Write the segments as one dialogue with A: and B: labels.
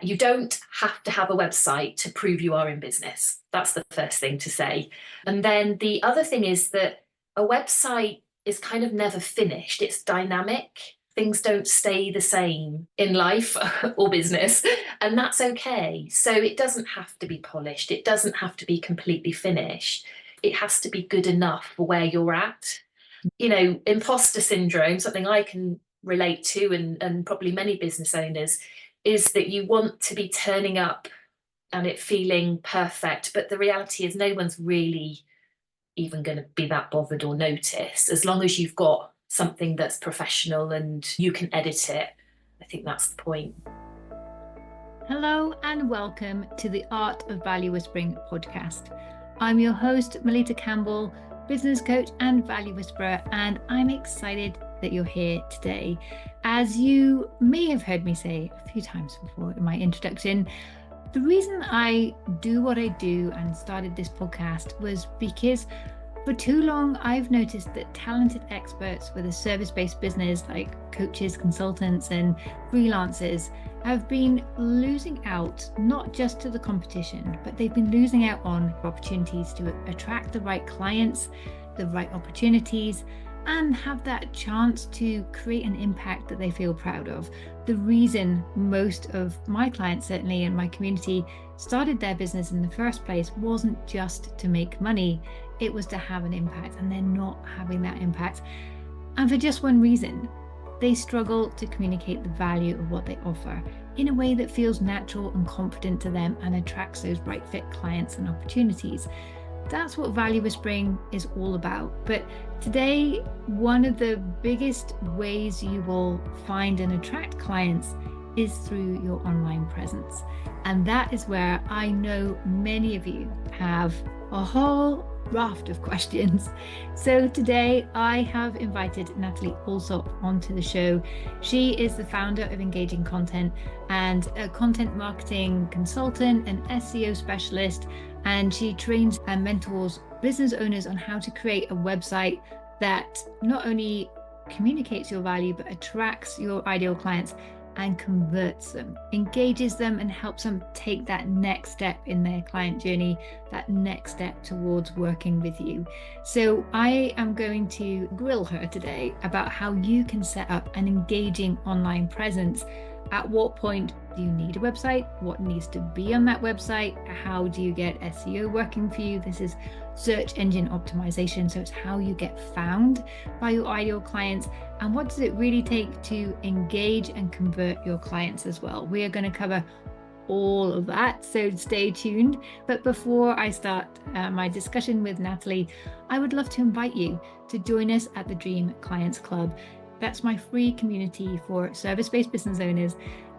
A: You don't have to have a website to prove you are in business. That's the first thing to say. And then the other thing is that a website is kind of never finished. It's dynamic. Things don't stay the same in life or business, and that's okay. So it doesn't have to be polished. It doesn't have to be completely finished. It has to be good enough for where you're at. Imposter syndrome, something I can relate to, and probably many business owners, is that you want to be turning up and it feeling perfect. But the reality is no one's really even going to be that bothered or notice. As long as you've got something that's professional and you can edit it, I think that's the point.
B: Hello and welcome to the Art of Value Whispering podcast. I'm your host, Melitta Campbell, business coach and value whisperer, and I'm excited that you're here today. As you may have heard me say a few times before in my introduction, the reason I do what I do and started this podcast was because for too long, I've noticed that talented experts with a service-based business like coaches, consultants, and freelancers have been losing out not just to the competition, but they've been losing out on opportunities to attract the right clients, the right opportunities, and have that chance to create an impact that they feel proud of. The reason most of my clients, certainly in my community, started their business in the first place wasn't just to make money, it was to have an impact, and they're not having that impact. And for just one reason, they struggle to communicate the value of what they offer in a way that feels natural and confident to them and attracts those right fit clients and opportunities. That's what value whispering is all about. But today, one of the biggest ways you will find and attract clients is through your online presence. And that is where I know many of you have a whole raft of questions. So today I have invited Natalie Alsop onto the show. She is the founder of Engaging Content and a content marketing consultant and SEO specialist. And she trains and mentors business owners on how to create a website that not only communicates your value, but attracts your ideal clients and converts them, engages them, and helps them take that next step in their client journey, that next step towards working with you. So I am going to grill her today about how you can set up an engaging online presence. At what point do you need a website? What needs to be on that website? How do you get SEO working for you? This is search engine optimization. So it's how you get found by your ideal clients. And what does it really take to engage and convert your clients as well? We are going to cover all of that, so stay tuned. But before I start my discussion with Natalie, I would love to invite you to join us at the Dream Clients Club. That's my free community for service-based business owners.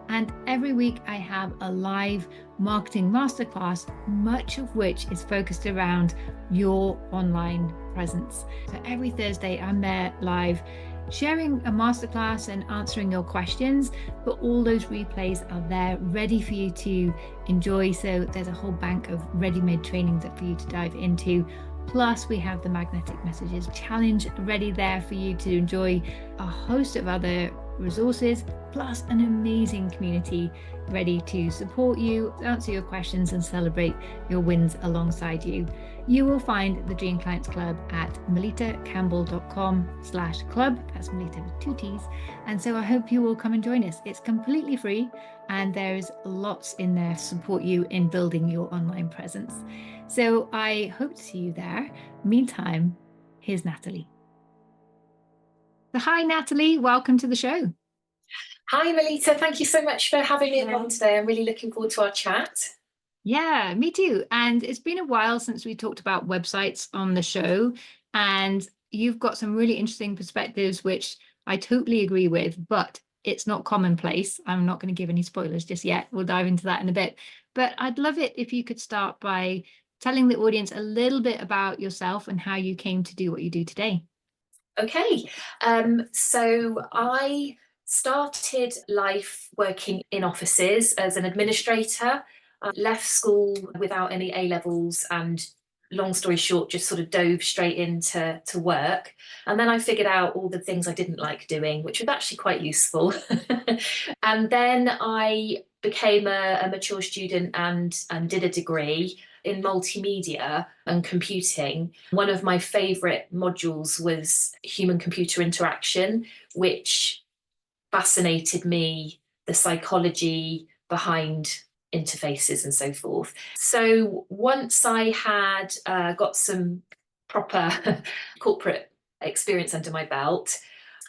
B: And every week I have a live marketing masterclass, much of which is focused around your online presence. So every Thursday I'm there live sharing a masterclass and answering your questions, but all those replays are there ready for you to enjoy. So there's a whole bank of ready-made training for you to dive into. Plus, we have the Magnetic Messages Challenge ready there for you to enjoy, a host of other resources, plus an amazing community ready to support you, answer your questions, and celebrate your wins alongside you. You will find the Dream Clients Club at melittacampbell.com/club. That's Melitta with 2 T's. And so I hope you will come and join us. It's completely free, and there's lots in there to support you in building your online presence. So I hope to see you there. Meantime, here's Natalie. So hi, Natalie. Welcome to the show.
A: Hi, Melitta. Thank you so much for having me on today. I'm really looking forward to our chat.
B: Yeah, me too. And it's been a while since we talked about websites on the show, and you've got some really interesting perspectives, which I totally agree with, but it's not commonplace. I'm not going to give any spoilers just yet. We'll dive into that in a bit. But I'd love it if you could start by telling the audience a little bit about yourself and how you came to do what you do today.
A: Okay. So I started life working in offices as an administrator. I left school without any A levels, and long story short, just sort of dove straight into work. And then I figured out all the things I didn't like doing, which was actually quite useful. And then I became a mature student and did a degree in multimedia and computing. One of my favourite modules was human computer interaction, which fascinated me, the psychology behind interfaces and so forth. So once I had got some proper corporate experience under my belt,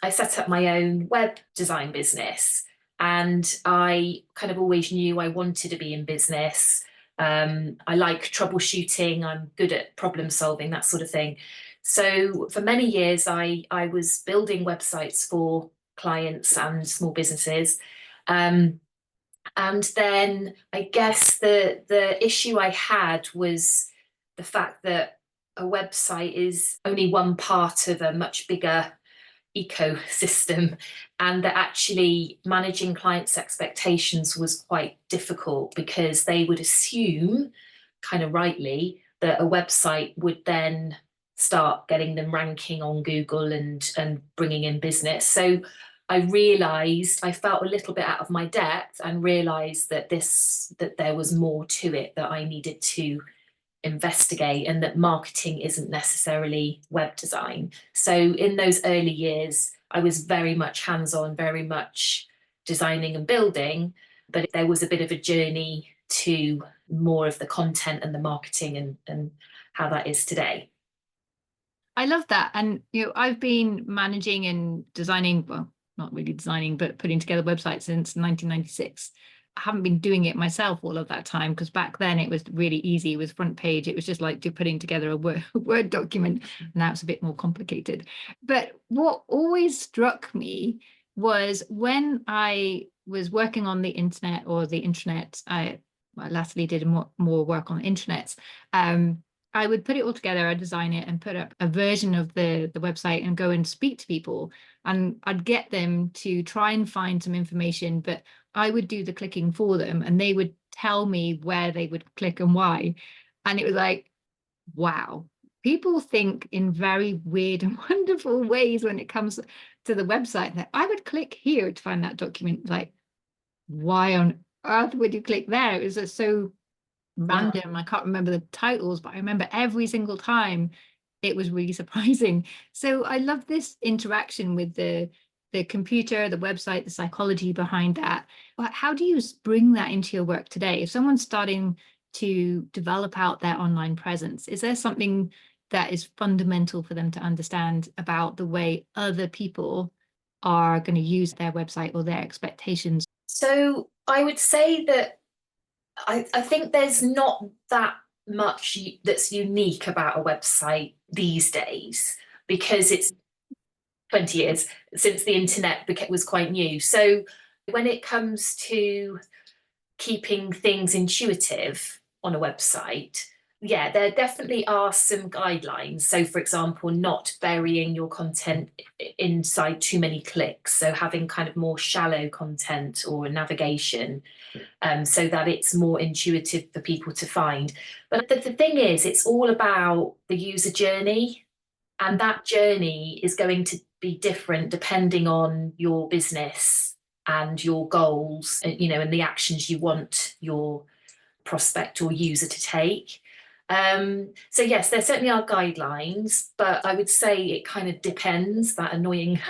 A: I set up my own web design business. And I kind of always knew I wanted to be in business. I like troubleshooting, I'm good at problem solving, that sort of thing. So for many years, I was building websites for clients and small businesses. And then I guess the issue I had was the fact that a website is only one part of a much bigger ecosystem, and that actually managing clients' expectations was quite difficult because they would assume, kind of rightly, that a website would then start getting them ranking on Google and bringing in business. So I realized, I felt a little bit out of my depth and realized that there was more to it that I needed to investigate, and that marketing isn't necessarily web design. So in those early years, I was very much hands-on, very much designing and building, but there was a bit of a journey to more of the content and the marketing and how that is today.
B: I love that. And, I've been managing and designing, well, not really designing, but putting together websites since 1996. I haven't been doing it myself all of that time, because back then it was really easy. It was front page. It was just like putting together a Word document. Now it's a bit more complicated. But what always struck me was when I was working on the internet or the intranet, I lastly did more work on the intranet. I would put it all together, I'd design it and put up a version of the website and go and speak to people. And I'd get them to try and find some information, but I would do the clicking for them and they would tell me where they would click and why. And it was like, wow, people think in very weird and wonderful ways when it comes to the website. That I would click here to find that document. Like, why on earth would you click there? It was just so random. I can't remember the titles, but I remember every single time it was really surprising. So I love this interaction with the computer, the website, the psychology behind that. But how do you bring that into your work today? If someone's starting to develop out their online presence, is there something that is fundamental for them to understand about the way other people are going to use their website or their expectations?
A: So I would say that I think there's not that much that's unique about a website these days, because it's 20 years since the internet was quite new. So when it comes to keeping things intuitive on a website, yeah, there definitely are some guidelines. So for example, not burying your content inside too many clicks. So having kind of more shallow content or navigation, so that it's more intuitive for people to find. But the thing is, it's all about the user journey, and that journey is going to be different depending on your business and your goals, and the actions you want your prospect or user to take. So yes, there certainly are guidelines, but I would say it kind of depends, that annoying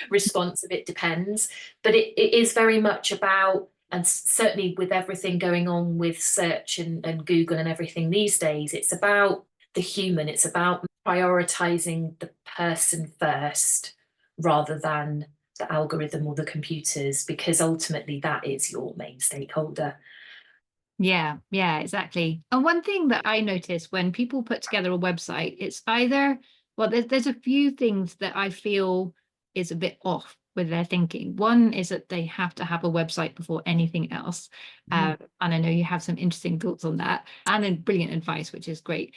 A: response of it depends. But it is very much about, and certainly with everything going on with search and Google and everything these days, it's about the human. It's about prioritizing the person first rather than the algorithm or the computers, because ultimately that is your main stakeholder.
B: Yeah, exactly. And one thing that I notice when people put together a website, it's either, well, there's a few things that I feel is a bit off with their thinking. One is that they have to have a website before anything else. And I know you have some interesting thoughts on that and then brilliant advice, which is great.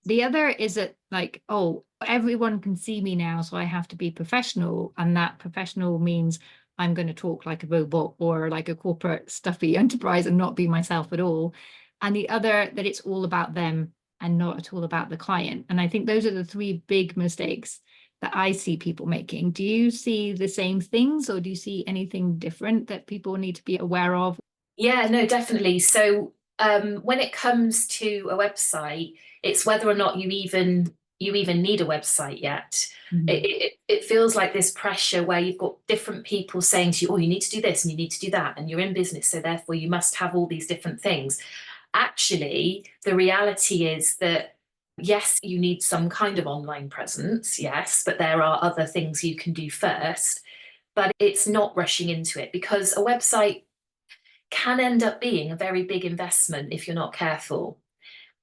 B: The other is that, like, oh, everyone can see me now, so I have to be professional. And that professional means I'm going to talk like a robot or like a corporate stuffy enterprise and not be myself at all. And the other, that it's all about them and not at all about the client. And I think those are the three big mistakes that I see people making. Do you see the same things, or do you see anything different that people need to be aware of?
A: Yeah, no, definitely. So when it comes to a website, it's whether or not you even need a website yet.
B: Mhm.
A: It feels like this pressure where you've got different people saying to you, oh, you need to do this and you need to do that, and you're in business, so therefore you must have all these different things. Actually, the reality is that yes, you need some kind of online presence, yes, but there are other things you can do first. But it's not rushing into it because a website can end up being a very big investment if you're not careful.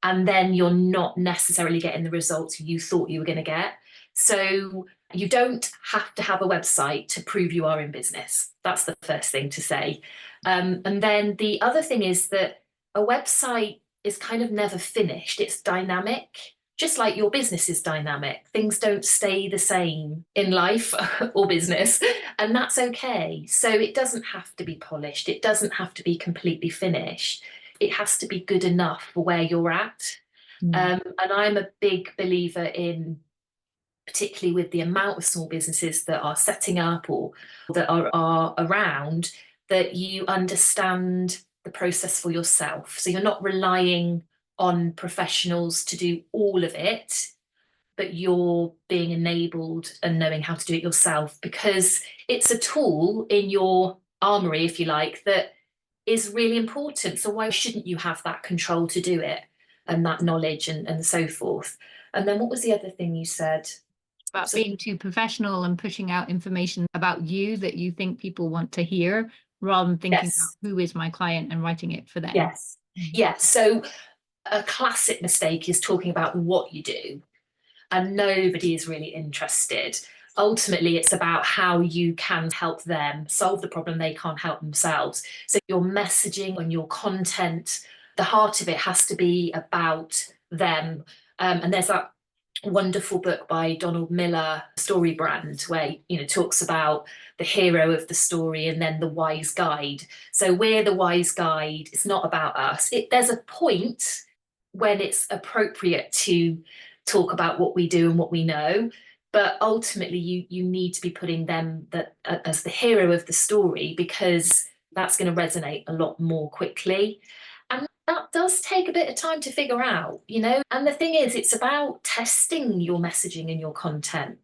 A: And then you're not necessarily getting the results you thought you were going to get. So you don't have to have a website to prove you are in business. That's the first thing to say. And then the other thing is that a website is kind of never finished, it's dynamic. Just like your business is dynamic, things don't stay the same in life or business, and that's okay. So it doesn't have to be polished, it doesn't have to be completely finished. It has to be good enough for where you're at.
B: Mm.
A: And I'm a big believer in, particularly with the amount of small businesses that are setting up or that are around, that you understand the process for yourself. So you're not relying on professionals to do all of it, but you're being enabled and knowing how to do it yourself because it's a tool in your armory, if you like, that is really important. So why shouldn't you have that control to do it and that knowledge and so forth? And then what was the other thing you said?
B: About
A: So,
B: being too professional and pushing out information about you that you think people want to hear, rather than thinking about
A: yes,
B: who is my client and writing it for them.
A: yes, yes. So a classic mistake is talking about what you do, and nobody is really interested. Ultimately, it's about how you can help them solve the problem they can't help themselves. So, your messaging and your content, the heart of it has to be about them. And there's that wonderful book by Donald Miller, Story Brand, where talks about the hero of the story and then the wise guide. So we're the wise guide. It's not about us. There's a point when it's appropriate to talk about what we do and what we know, but ultimately you need to be putting them as the hero of the story because that's going to resonate a lot more quickly. And that does take a bit of time to figure out. And the thing is, it's about testing your messaging and your content.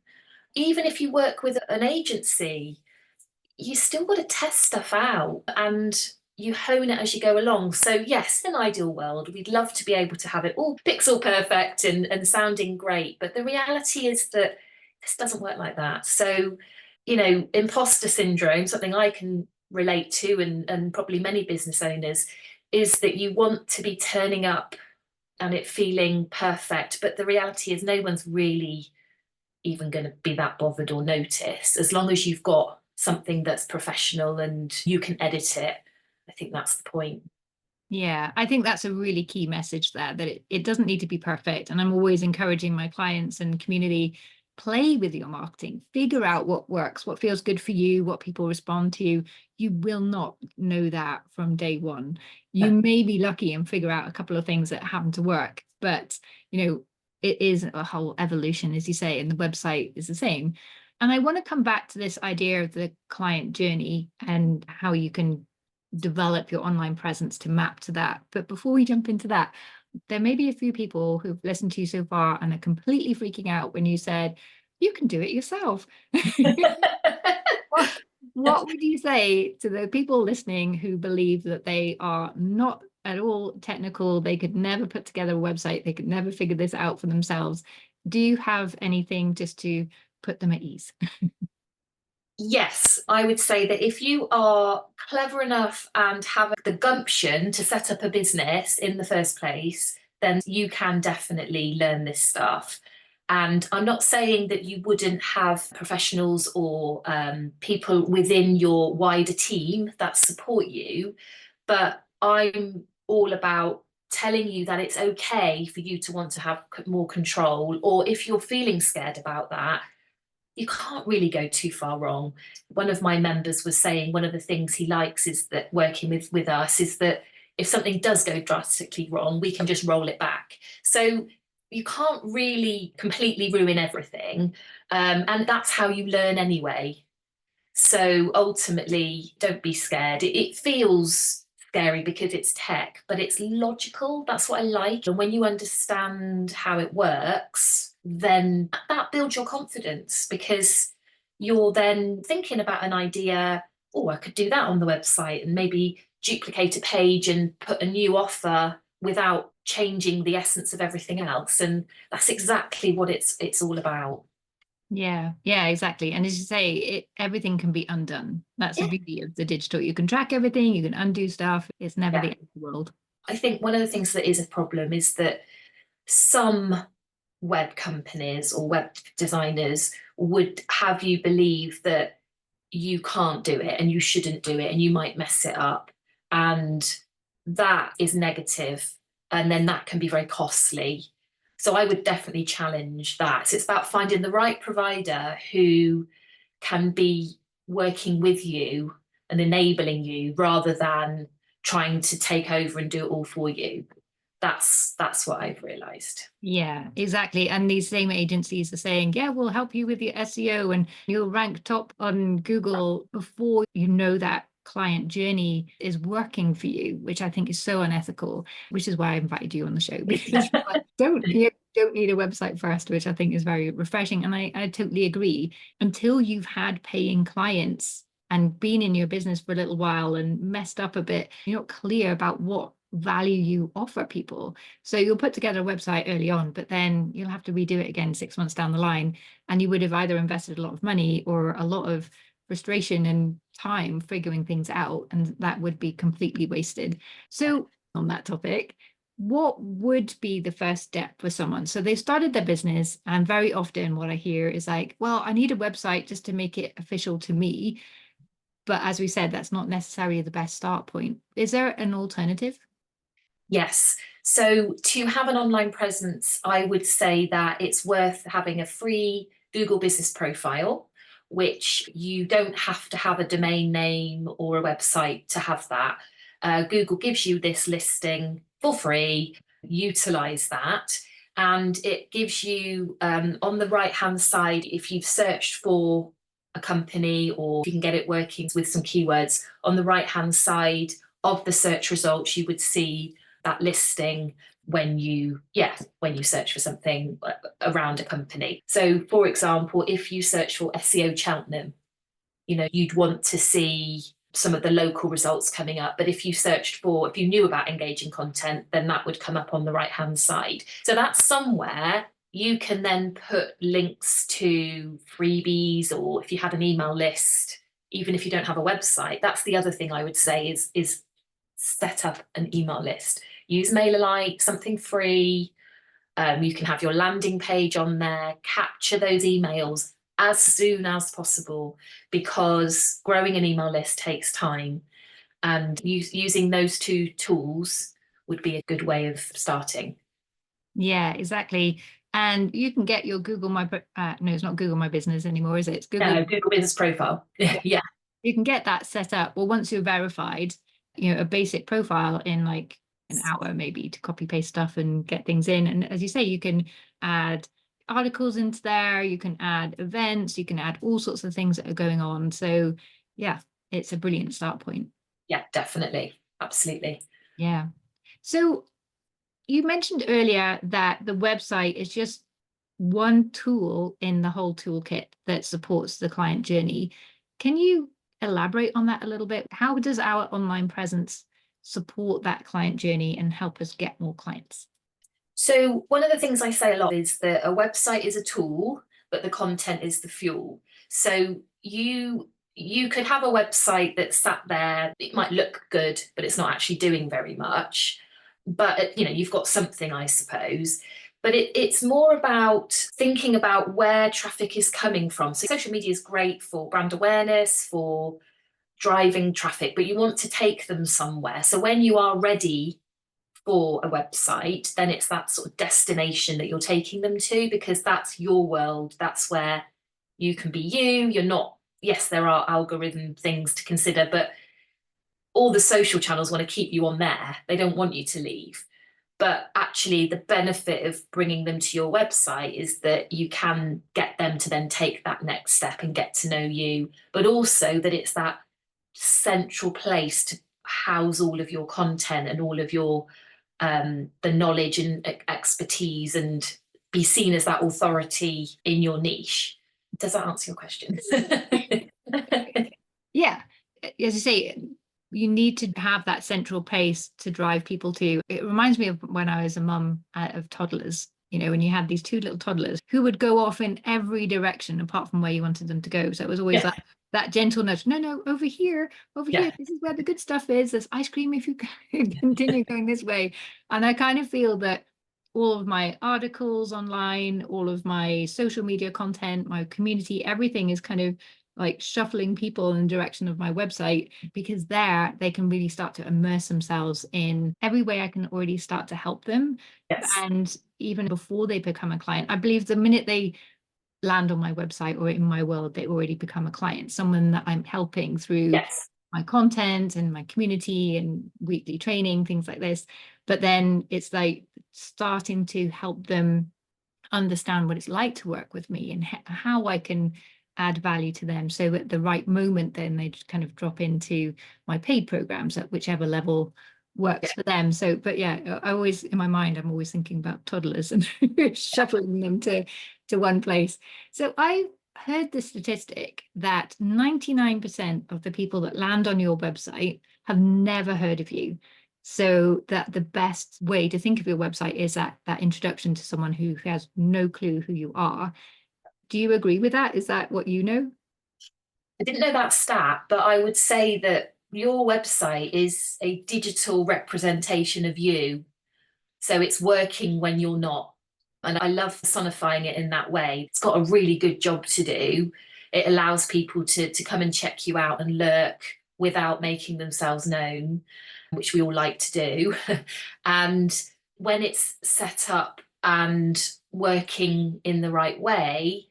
A: Even if you work with an agency, you still got to test stuff out and you hone it as you go along. So, yes, in an ideal world, we'd love to be able to have it all pixel perfect and sounding great. But the reality is that this doesn't work like that. So, imposter syndrome, something I can relate to, and probably many business owners, is that you want to be turning up and it feeling perfect. But the reality is, no one's really even going to be that bothered or notice. As long as you've got something that's professional and you can edit it, I think that's the point.
B: Yeah, I think that's a really key message there, that it doesn't need to be perfect. And I'm always encouraging my clients and community, play with your marketing, figure out what works, what feels good for you, what people respond to you. You will not know that from day one. You may be lucky and figure out a couple of things that happen to work, but it is a whole evolution, as you say, and the website is the same. And I want to come back to this idea of the client journey and how you can develop your online presence to map to that. But before we jump into that, there may be a few people who've listened to you so far and are completely freaking out when you said, you can do it yourself. what, what would you say to the people listening who believe that they are not at all technical? They could never put together a website. They could never figure this out for themselves. Do you have anything just to put them at ease?
A: Yes, I would say that if you are clever enough and have the gumption to set up a business in the first place, then you can definitely learn this stuff. And I'm not saying that you wouldn't have professionals or people within your wider team that support you, but I'm all about telling you that it's okay for you to want to have more control, or if you're feeling scared about that, you can't really go too far wrong. One of my members was saying one of the things he likes is that working with us is that if something does go drastically wrong, we can just roll it back. So you can't really completely ruin everything. And that's how you learn anyway. So ultimately, don't be scared. It feels scary because it's tech, but it's logical. That's what I like. And when you understand how it works, then that builds your confidence, because you're then thinking about an idea. Oh, I could do that on the website, and maybe duplicate a page and put a new offer without changing the essence of everything else. And that's exactly what it's all about.
B: Yeah, exactly. And as you say, everything can be undone. That's the
A: Yeah.
B: beauty of the digital. You can track everything, you can undo stuff. It's never the
A: Yeah.
B: end of the world.
A: I think one of the things that is a problem is that some web companies or web designers would have you believe that you can't do it and you shouldn't do it and you might mess it up. And that is negative. And then that can be very costly. So I would definitely challenge that. So it's about finding the right provider who can be working with you and enabling you, rather than trying to take over and do it all for you. That's what I've realized.
B: Yeah, exactly. And these same agencies are saying, yeah, we'll help you with your SEO and you'll rank top on Google before you know that client journey is working for you, which I think is so unethical, which is why I invited you on the show, because you don't need a website first, which I think is very refreshing. And I totally agree. Until you've had paying clients and been in your business for a little while and messed up a bit, you're not clear about what value you offer people. So you'll put together a website early on, but then you'll have to redo it again 6 months down the line. And you would have either invested a lot of money or a lot of frustration and time figuring things out, and that would be completely wasted. So on that topic, what would be the first step for someone? So they've started their business, and very often what I hear is like, well, I need a website just to make it official to me. But as we said, that's not necessarily the best start point. Is there an alternative?
A: Yes. So to have an online presence, I would say that it's worth having a free Google business profile, which you don't have to have a domain name or a website to have that. Google gives you this listing for free. Utilize that. And it gives you on the right hand side, if you've searched for a company, or if you can get it working with some keywords, on the right hand side of the search results, you would see that listing when you search for something around a company. So for example, if you search for SEO Cheltenham, you'd want to see some of the local results coming up. But if you knew about engaging content, then that would come up on the right hand side. So that's somewhere you can then put links to freebies, or if you had an email list, even if you don't have a website. That's the other thing I would say is set up an email list. Use MailerLite, something free. You can have your landing page on there. Capture those emails as soon as possible, because growing an email list takes time. And using those two tools would be a good way of starting.
B: Yeah, exactly. And you can get your no, it's not Google My Business anymore, is it? It's Google.
A: Google Business Profile. Yeah.
B: You can get that set up. Well, once you're verified, a basic profile in like an hour, maybe, to copy paste stuff and get things in. And as you say, you can add articles into there, you can add events, you can add all sorts of things that are going on. So yeah, it's a brilliant start point.
A: Yeah, definitely. Absolutely.
B: Yeah. So you mentioned earlier that the website is just one tool in the whole toolkit that supports the client journey. Can you elaborate on that a little bit? How does our online presence support that client journey and help us get more clients?
A: So one of the things I say a lot is that a website is a tool, but the content is the fuel. So you could have a website that's sat there, it might look good, but it's not actually doing very much. But you've got something, I suppose. But it's more about thinking about where traffic is coming from. So social media is great for brand awareness, for driving traffic, but you want to take them somewhere. So when you are ready for a website, then it's that sort of destination that you're taking them to, because that's your world. That's where you can be you. You're not, yes, there are algorithm things to consider, but all the social channels want to keep you on there. They don't want you to leave. But actually, the benefit of bringing them to your website is that you can get them to then take that next step and get to know you, but also that it's that central place to house all of your content and all of your the knowledge and expertise, and be seen as that authority in your niche. Does that answer your question?
B: Yeah, as you say, you need to have that central place to drive people to. It reminds me of when I was a mum of toddlers, when you had these two little toddlers who would go off in every direction apart from where you wanted them to go. So it was always
A: Yeah.
B: that gentle nudge. No, over here,
A: Yeah.
B: this is where the good stuff is. There's ice cream if you continue going this way. And I kind of feel that all of my articles online, all of my social media content, my community, everything is kind of like shuffling people in the direction of my website, because there they can really start to immerse themselves in every way I can already start to help them.
A: Yes.
B: And even before they become a client, I believe the minute they land on my website or in my world, they already become a client, someone that I'm helping through
A: Yes.
B: my content and my community and weekly training, things like this. But then it's like starting to help them understand what it's like to work with me and how I can add value to them. So at the right moment, then they just kind of drop into my paid programs at whichever level works for them. So, but yeah, I always, in my mind, I'm always thinking about toddlers and shuffling them to one place. So I heard the statistic that 99% of the people that land on your website have never heard of you. So that the best way to think of your website is that introduction to someone who has no clue who you are. Do you agree with that? Is that what you know?
A: I didn't know that stat, but I would say that your website is a digital representation of you. So it's working when you're not. And I love sonifying it in that way. It's got a really good job to do. It allows people to come and check you out and lurk without making themselves known, which we all like to do. And when it's set up and working in the right way,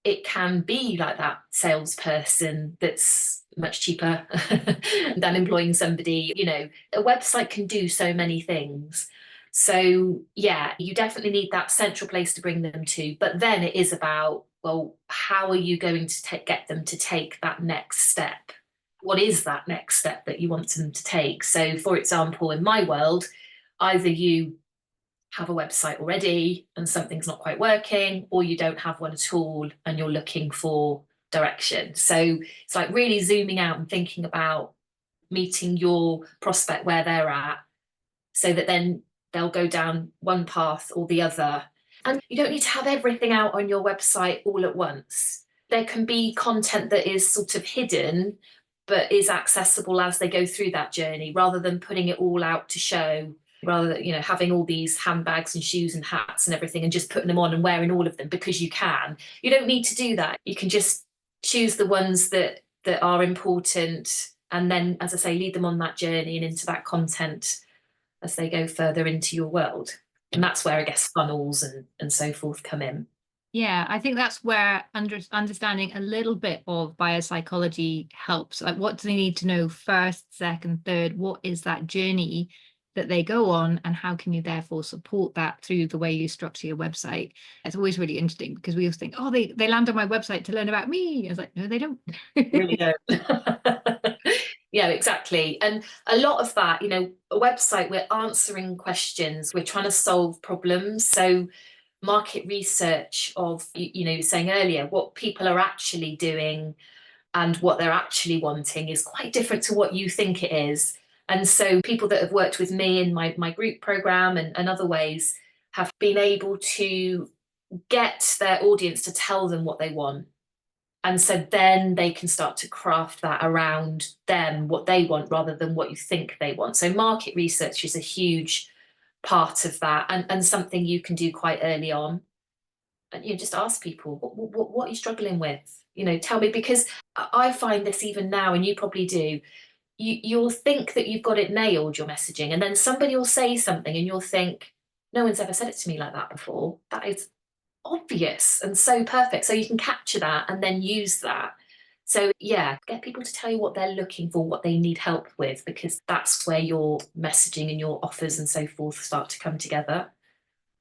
A: it can be like that salesperson that's much cheaper than employing somebody. A website can do so many things. So yeah, you definitely need that central place to bring them to. But then it is about, well, how are you going to get them to take that next step? What is that next step that you want them to take? So for example, in my world, either you have a website already and something's not quite working, or you don't have one at all and you're looking for direction. So it's like really zooming out and thinking about meeting your prospect where they're at, so that then they'll go down one path or the other. And you don't need to have everything out on your website all at once. There can be content that is sort of hidden but is accessible as they go through that journey, rather than putting it all out to show, rather than having all these handbags and shoes and hats and everything and just putting them on and wearing all of them because you can. You don't need to do that. You can just choose the ones that are important, and then, as I say, lead them on that journey and into that content as they go further into your world. And that's where I guess funnels and so forth come in.
B: Yeah, I think that's where understanding a little bit of biopsychology helps. Like, what do they need to know first, second, third? What is that journey that they go on, and how can you therefore support that through the way you structure your website? It's always really interesting, because we always think, oh, they land on my website to learn about me. It's like, no, they don't.
A: Really don't. Yeah, exactly. And a lot of that, a website, we're answering questions, we're trying to solve problems. So market research of, saying earlier, what people are actually doing and what they're actually wanting is quite different to what you think it is. And so people that have worked with me in my group program and other ways have been able to get their audience to tell them what they want. And so then they can start to craft that around them, what they want, rather than what you think they want. So market research is a huge part of that, and something you can do quite early on. And just ask people, what are you struggling with? Tell me, because I find this even now, and you probably do. You'll think that you've got it nailed, your messaging, and then somebody will say something and you'll think, no one's ever said it to me like that before. That is obvious and so perfect. So you can capture that and then use that. So yeah, get people to tell you what they're looking for, what they need help with, because that's where your messaging and your offers and so forth start to come together.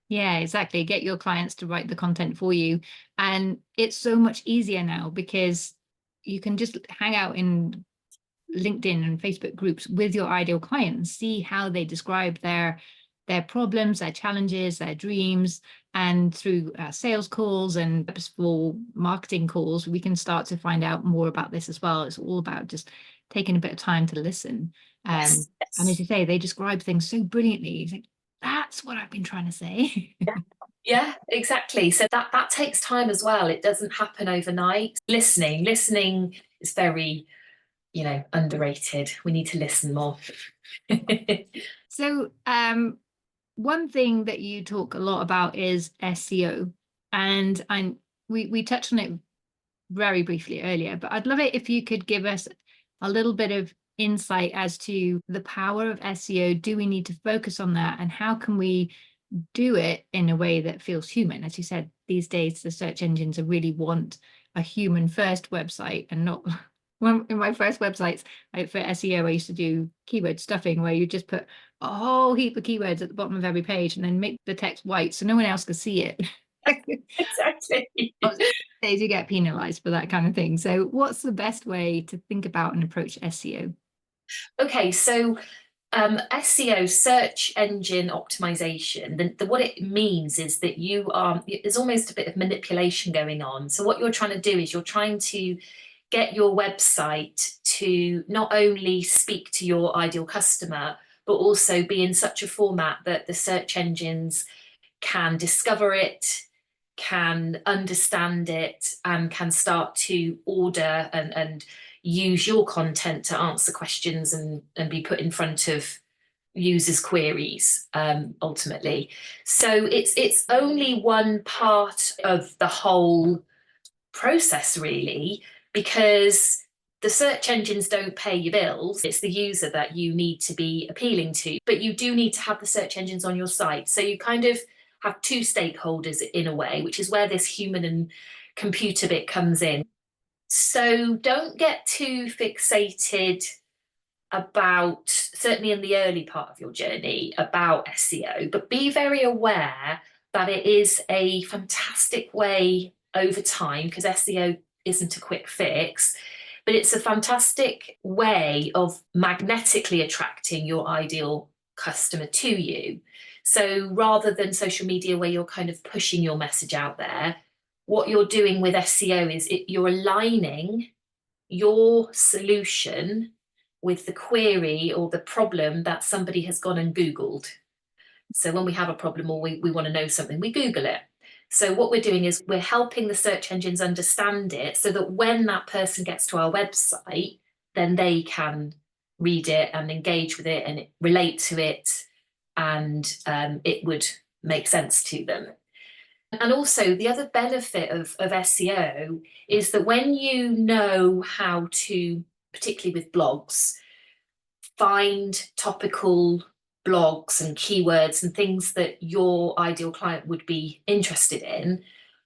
B: Yeah, exactly. Get your clients to write the content for you. And it's so much easier now, because you can just hang out in LinkedIn and Facebook groups with your ideal clients, see how they describe their problems, their challenges, their dreams. And through sales calls and purposeful marketing calls, we can start to find out more about this as well. It's all about just taking a bit of time to listen.
A: Yes,
B: And as
A: yes.
B: you say, they describe things so brilliantly. It's like, that's what I've been trying to say.
A: Yeah, exactly. So that takes time as well. It doesn't happen overnight. Listening is very, underrated. We need to listen more.
B: So one thing that you talk a lot about is SEO, and we touched on it very briefly earlier, but I'd love it if you could give us a little bit of insight as to the power of SEO. Do we need to focus on that, and how can we do it in a way that feels human? As you said, these days the search engines really want a human first website, and not one in my first websites for SEO I used to do keyword stuffing, where you just put a whole heap of keywords at the bottom of every page and then make the text white so no one else could see it.
A: Exactly.
B: Days you get penalized for that kind of thing. So what's the best way to think about and approach SEO?
A: Okay, so SEO, search engine optimization, what it means is that there's almost a bit of manipulation going on. So what you're trying to do is you're trying to get your website to not only speak to your ideal customer, but also be in such a format that the search engines can discover it, can understand it, and can start to order and use your content to answer questions and be put in front of users' queries, ultimately. So it's only one part of the whole process, really, because the search engines don't pay your bills. It's the user that you need to be appealing to, but you do need to have the search engines on your site. So you kind of have two stakeholders in a way, which is where this human and computer bit comes in. So don't get too fixated about, certainly in the early part of your journey, about SEO, but be very aware that it is a fantastic way over time, because SEO isn't a quick fix, but it's a fantastic way of magnetically attracting your ideal customer to you. So rather than social media where you're kind of pushing your message out there, what you're doing with SEO is you're aligning your solution with the query or the problem that somebody has gone and Googled. So when we have a problem or we want to know something, we Google it. So what we're doing is we're helping the search engines understand it so that when that person gets to our website, then they can read it and engage with it and relate to it, and it would make sense to them. And also the other benefit of SEO is that when you know how to, particularly with blogs, find topical blogs and keywords and things that your ideal client would be interested in,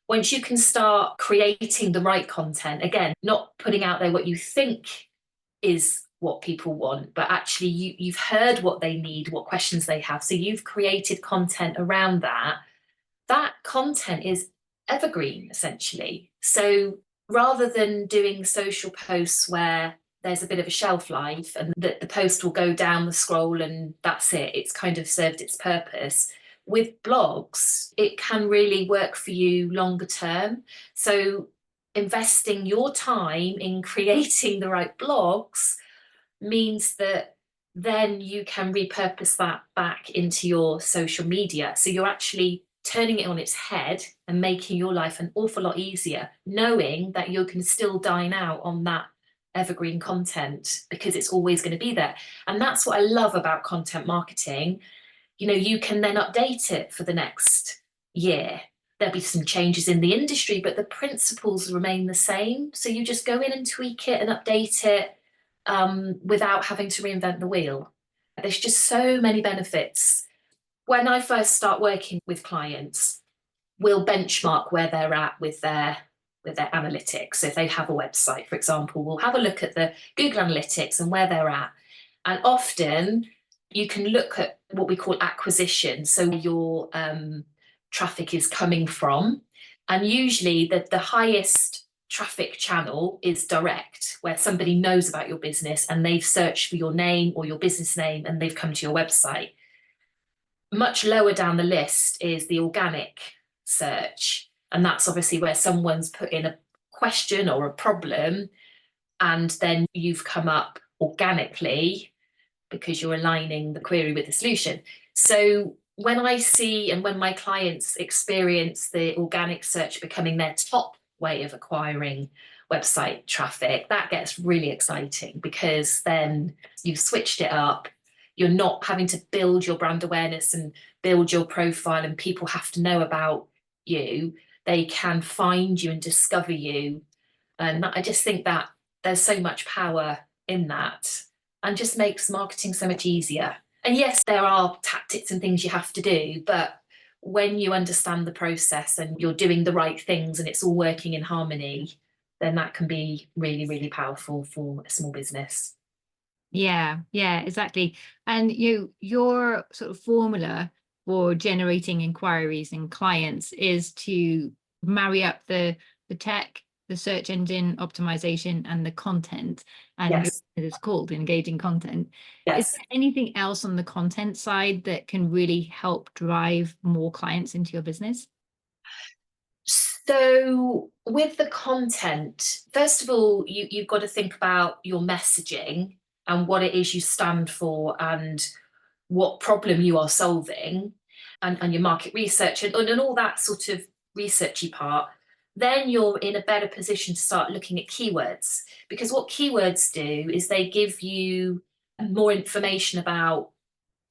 A: once you can start creating the right content, again, not putting out there what you think is what people want, but actually you've heard what they need, what questions they have. So you've created content around that. That content is evergreen, essentially. So rather than doing social posts where there's a bit of a shelf life and that the post will go down the scroll and that's it, it's kind of served its purpose. With blogs, it can really work for you longer term. So investing your time in creating the right blogs means that then you can repurpose that back into your social media. So you're actually turning it on its head and making your life an awful lot easier, knowing that you can still dine out on that evergreen content because it's always going to be there. And that's what I love about content marketing. You can then update it for the next year. There'll be some changes in the industry, but the principles remain the same. So you just go in and tweak it and update it without having to reinvent the wheel. There's just so many benefits. When I first start working with clients, we'll benchmark where they're at with their analytics. So if they have a website, for example, we'll have a look at the Google Analytics and where they're at. And often you can look at what we call acquisition, so your traffic is coming from. And usually the highest traffic channel is direct, where somebody knows about your business and they've searched for your name or your business name and they've come to your website. Much lower down the list is the organic search. And that's obviously where someone's put in a question or a problem, and then you've come up organically because you're aligning the query with the solution. So when I see and when my clients experience the organic search becoming their top way of acquiring website traffic, that gets really exciting, because then you've switched it up. You're not having to build your brand awareness and build your profile, and people have to know about you. They can find you and discover you. And I just think that there's so much power in that, and just makes marketing so much easier. And yes, there are tactics and things you have to do, but when you understand the process and you're doing the right things and it's all working in harmony, then that can be really, really powerful for a small business.
B: Yeah, yeah, exactly. And your sort of formula for generating inquiries and clients is to marry up the tech, the search engine optimization, and the content. And
A: Yes,
B: it's called engaging content. Is
A: yes.
B: there anything else on the content side that can really help drive more clients into your business?
A: So with the content, first of all, you've got to think about your messaging and what it is you stand for and what problem you are solving, and your market research and all that sort of researchy part. Then you're in a better position to start looking at keywords, because what keywords do is they give you more information about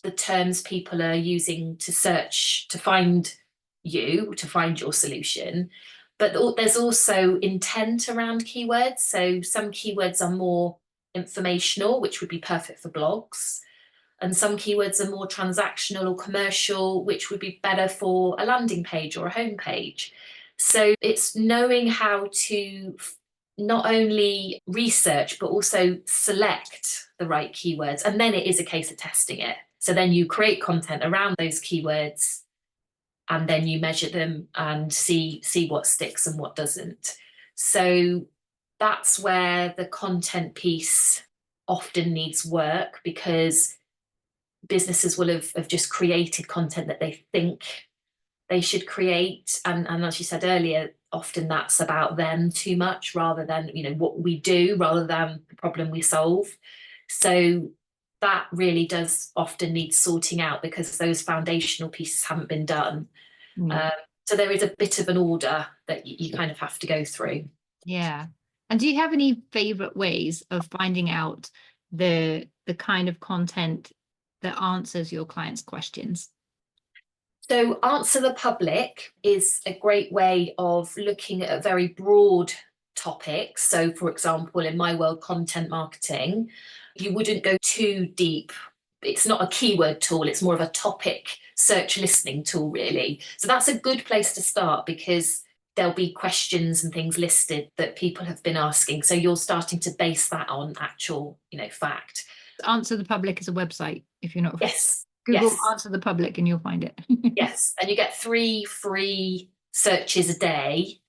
A: the terms people are using to search, to find you, to find your solution. But there's also intent around keywords. So some keywords are more informational, which would be perfect for blogs. And some keywords are more transactional or commercial, which would be better for a landing page or a home page. So it's knowing how to not only research, but also select the right keywords. And then it is a case of testing it. So then you create content around those keywords, and then you measure them and see what sticks and what doesn't. So that's where the content piece often needs work, because businesses will have just created content that they think they should create. And as you said earlier, often that's about them too much, rather than, what we do, rather than the problem we solve. So that really does often need sorting out, because those foundational pieces haven't been done.
B: Mm.
A: So there is a bit of an order that you kind of have to go through.
B: Yeah. And do you have any favorite ways of finding out the kind of content that answers your clients' questions?
A: So Answer the Public is a great way of looking at a very broad topics. So for example, in my world, content marketing, you wouldn't go too deep. It's not a keyword tool, it's more of a topic search listening tool, really. So that's a good place to start, because there'll be questions and things listed that people have been asking. So you're starting to base that on actual, fact.
B: Answer the Public is a website. If you're not,
A: Yes.
B: Google
A: Yes.
B: Answer the Public and you'll find it.
A: Yes. And you get 3 free searches a day.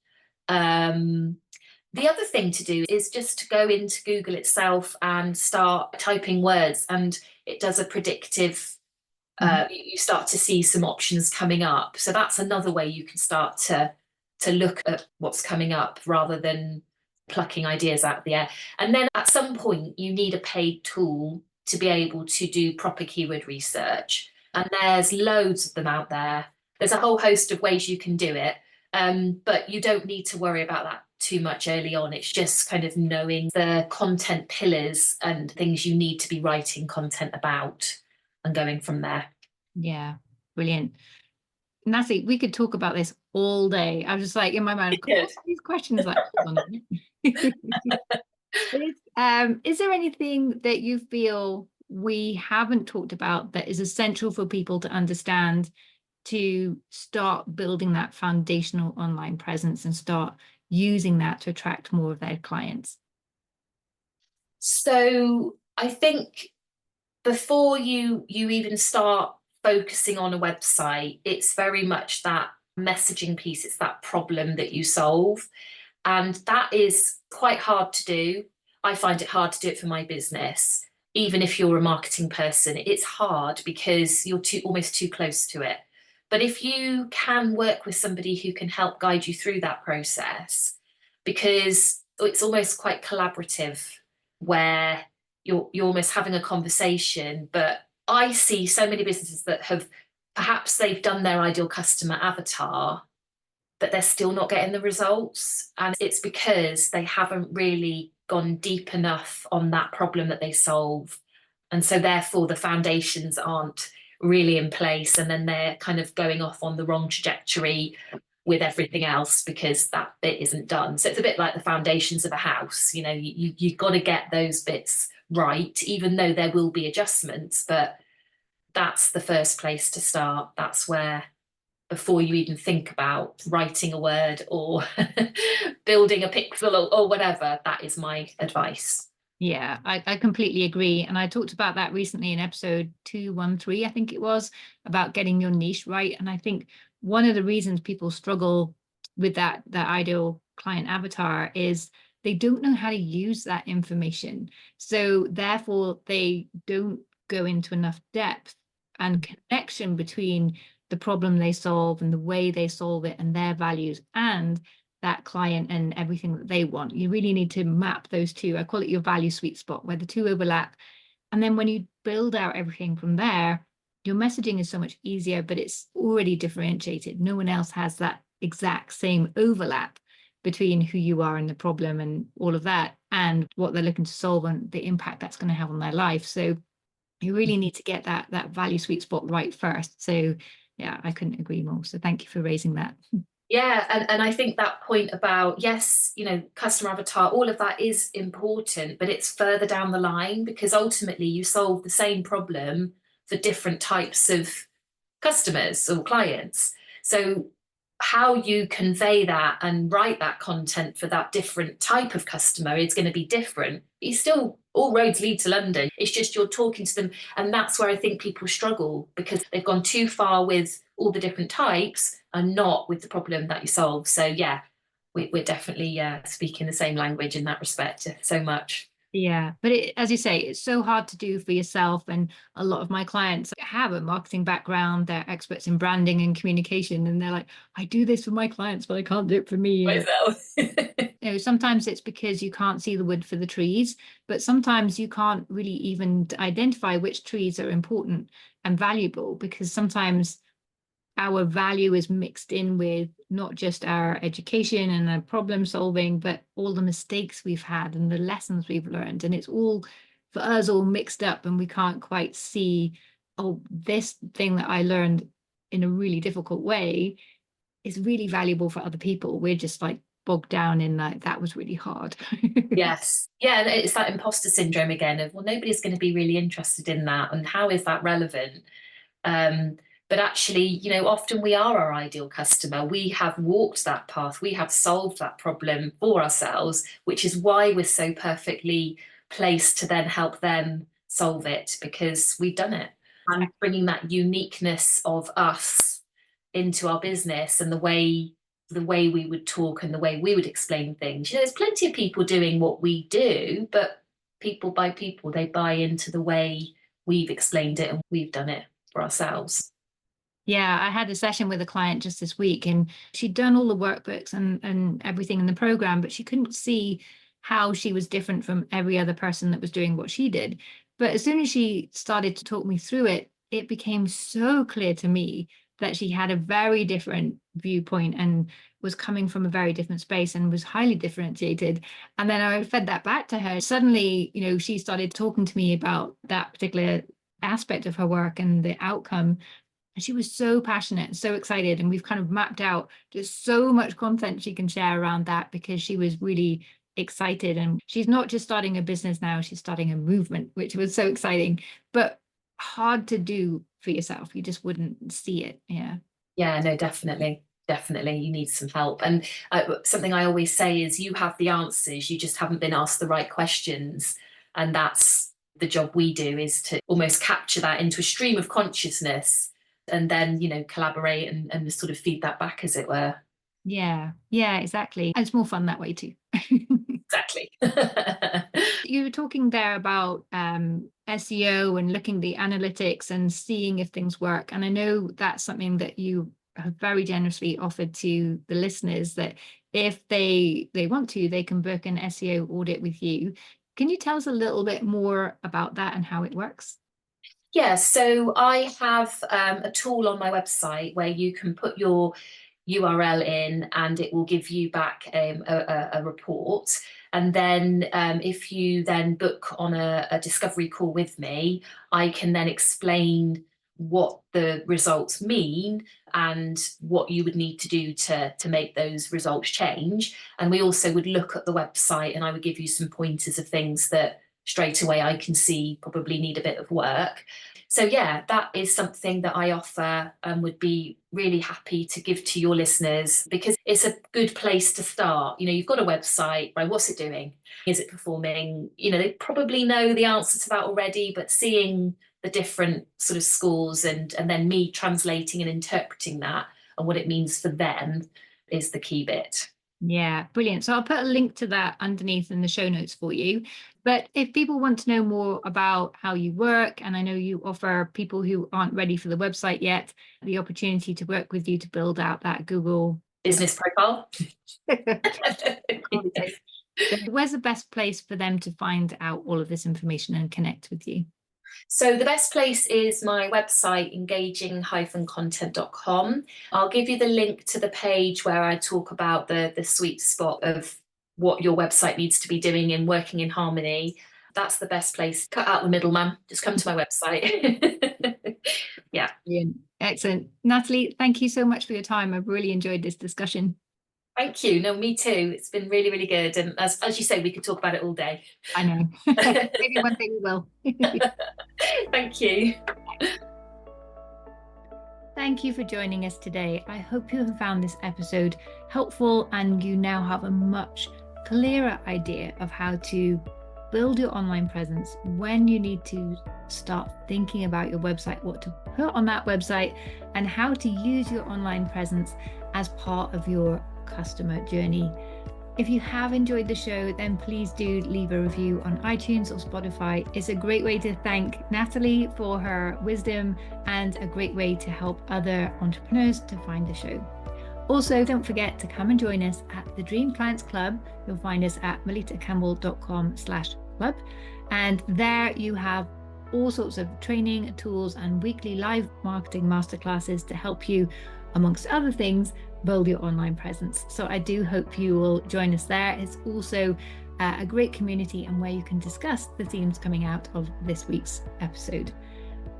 A: The other thing to do is just to go into Google itself and start typing words, and it does a predictive, you start to see some options coming up. So that's another way you can start to look at what's coming up, rather than plucking ideas out of the air. And then at some point you need a paid tool to be able to do proper keyword research. And there's loads of them out there. There's a whole host of ways you can do it. But you don't need to worry about that too much early on. It's just kind of knowing the content pillars and things you need to be writing content about, and going from there.
B: Yeah, brilliant. Natalie, we could talk about this all day. I was just like, in my mind,
A: Good.
B: these questions, like, hold on a minute. Is there anything that you feel we haven't talked about that is essential for people to understand to start building that foundational online presence and start using that to attract more of their clients?
A: So I think before you even start focusing on a website, it's very much that messaging piece. It's that problem that you solve. And that is quite hard to do. I find it hard to do it for my business. Even if you're a marketing person, it's hard because you're almost too close to it. But if you can work with somebody who can help guide you through that process, because it's almost quite collaborative, where you're almost having a conversation. But I see so many businesses that have, perhaps they've done their ideal customer avatar, but they're still not getting the results. And it's because they haven't really gone deep enough on that problem that they solve. And so therefore the foundations aren't really in place. And then they're kind of going off on the wrong trajectory with everything else because that bit isn't done. So it's a bit like the foundations of a house. You've got to get those bits right, even though there will be adjustments, but that's the first place to start. That's where, before you even think about writing a word or building a pixel or whatever, that is my advice.
B: Yeah, I completely agree. And I talked about that recently in episode 213, I think it was, about getting your niche right. And I think one of the reasons people struggle with that ideal client avatar is they don't know how to use that information. So therefore, they don't go into enough depth and connection between the problem they solve and the way they solve it and their values and that client and everything that they want. You really need to map those two. I call it your value sweet spot, where the two overlap. And then when you build out everything from there, your messaging is so much easier, but it's already differentiated. No one else has that exact same overlap between who you are and the problem and all of that, and what they're looking to solve and the impact that's going to have on their life. So you really need to get that value sweet spot right first. So yeah, I couldn't agree more. So thank you for raising that.
A: Yeah, and I think that point about, yes, customer avatar, all of that is important, but it's further down the line, because ultimately you solve the same problem for different types of customers or clients. So how you convey that and write that content for that different type of customer is going to be different. You still, all roads lead to London. It's just you're talking to them. And that's where I think people struggle, because they've gone too far with all the different types and not with the problem that you solve. So yeah, we're definitely speaking the same language in that respect so much.
B: Yeah, but as you say, it's so hard to do for yourself. And a lot of my clients have a marketing background. They're experts in branding and communication. And they're like, I do this for my clients, but I can't do it for me.
A: Myself.
B: Sometimes it's because you can't see the wood for the trees, but sometimes you can't really even identify which trees are important and valuable, because sometimes our value is mixed in with not just our education and our problem solving, but all the mistakes we've had and the lessons we've learned. And it's all, for us, all mixed up, and we can't quite see, oh, this thing that I learned in a really difficult way is really valuable for other people. We're just like bogged down in that was really hard.
A: Yes. Yeah, and it's that imposter syndrome again of, well, nobody's going to be really interested in that, and how is that relevant? But actually, often we are our ideal customer. We have walked that path. We have solved that problem for ourselves, which is why we're so perfectly placed to then help them solve it, because we've done it. And bringing that uniqueness of us into our business and the way we would talk and the way we would explain things. There's plenty of people doing what we do, but people by people, they buy into the way we've explained it and we've done it for ourselves.
B: Yeah, I had a session with a client just this week, and she'd done all the workbooks and everything in the program, but she couldn't see how she was different from every other person that was doing what she did. But as soon as she started to talk me through it, it became so clear to me that she had a very different viewpoint and was coming from a very different space and was highly differentiated. And then I fed that back to her. Suddenly, she started talking to me about that particular aspect of her work and the outcome. And she was so passionate, so excited. And we've kind of mapped out just so much content she can share around that, because she was really excited. And she's not just starting a business now, she's starting a movement, which was so exciting, but hard to do for yourself. You just wouldn't see it. Yeah.
A: Yeah, no, definitely. Definitely. You need some help. And something I always say is, you have the answers, you just haven't been asked the right questions. And that's the job we do, is to almost capture that into a stream of consciousness and then, collaborate and sort of feed that back, as it were.
B: Yeah, exactly. And it's more fun that way too.
A: Exactly.
B: You were talking there about SEO and looking at the analytics and seeing if things work. And I know that's something that you have very generously offered to the listeners, that if they want to, they can book an SEO audit with you. Can you tell us a little bit more about that and how it works?
A: Yeah, so I have a tool on my website where you can put your URL in and it will give you back a report. And then if you then book on a discovery call with me, I can then explain what the results mean and what you would need to do to make those results change. And we also would look at the website and I would give you some pointers of things that straight away I can see probably need a bit of work. So yeah, that is something that I offer and would be really happy to give to your listeners, because it's a good place to start. You've got a website, right? What's it doing? Is it performing? They probably know the answer to that already, but seeing the different sort of scores and then me translating and interpreting that and what it means for them is the key bit.
B: Yeah, brilliant. So I'll put a link to that underneath in the show notes for you. But if people want to know more about how you work, and I know you offer people who aren't ready for the website yet the opportunity to work with you to build out that Google
A: Business profile.
B: Where's the best place for them to find out all of this information and connect with you?
A: So the best place is my website, engaging-content.com. I'll give you the link to the page where I talk about the sweet spot of what your website needs to be doing in working in harmony. That's the best place. Cut out the middleman. Just come to my website. Yeah.
B: Brilliant. Excellent. Natalie, thank you so much for your time. I've really enjoyed this discussion.
A: Thank you. No, me too. It's been really, really good. And as you say, we could talk about it all day.
B: I know. Maybe one day we will.
A: Thank you.
B: Thank you for joining us today. I hope you have found this episode helpful and you now have a much clearer idea of how to build your online presence, when you need to start thinking about your website, what to put on that website, and how to use your online presence as part of your customer journey. If you have enjoyed the show, then please do leave a review on iTunes or Spotify. It's a great way to thank Natalie for her wisdom and a great way to help other entrepreneurs to find the show. Also, don't forget to come and join us at the Dream Clients Club. You'll find us at melittacampbell.com/club. And there you have all sorts of training, tools, and weekly live marketing masterclasses to help you, amongst other things, build your online presence. So I do hope you will join us there. It's also a great community and where you can discuss the themes coming out of this week's episode.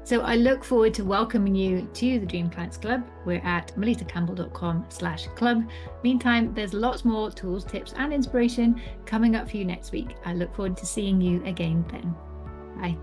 B: So I look forward to welcoming you to the Dream Clients Club. We're at melittacampbell.com/club. Meantime, there's lots more tools, tips, and inspiration coming up for you next week. I look forward to seeing you again then. Bye.